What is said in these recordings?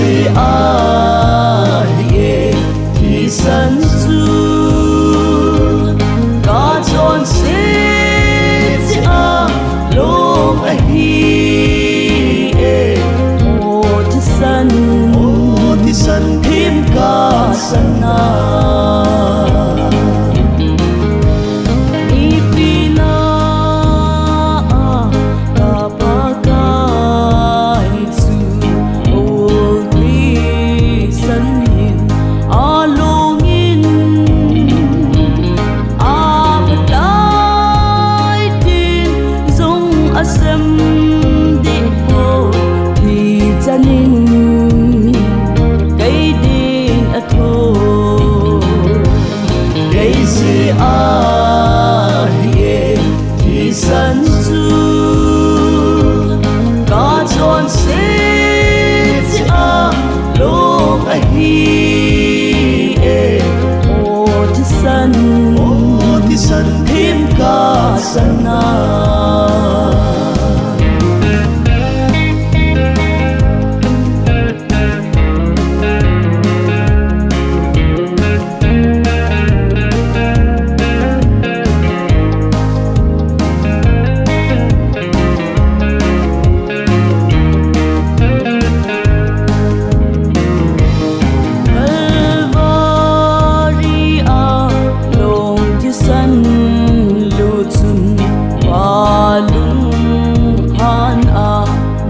Keijeh ahie THISAN chu ka chonset lunglhai THISAN thêm ka sana Mipi na ka Pakai chu Ulthi-san hin alungin Aphatai tin jong asem di po Thichan keidin athoh Keijeh ahie THISAN chu ka chonset lunglhai THISAN thêm ka sana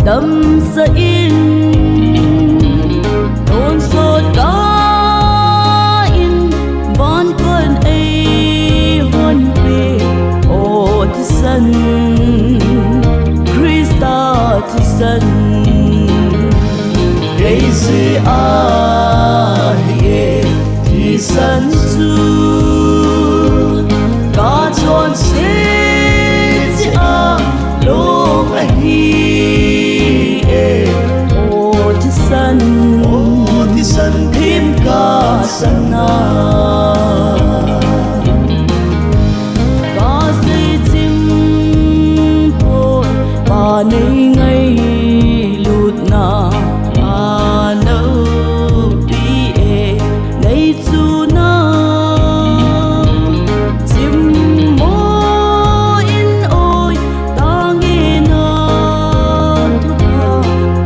damsah in Tonsot kain vankot eihon pe Thichan Christa THISAN Keijeh ahie THISAN chu ka chonset lunglhai THISAN thêm ka sana ka seichim pon pa neingailut na Aloupi nei chu na chim mo in oi tangi na thuha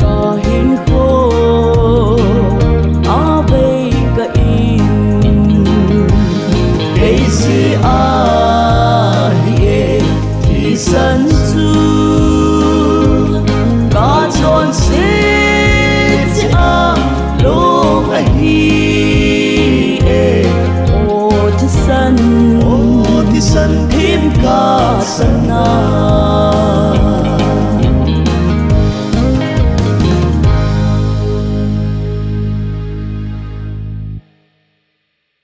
ka hin kho Keijeh ahie THISAN chu ka chonset lunglhai THISAN thêm ka sana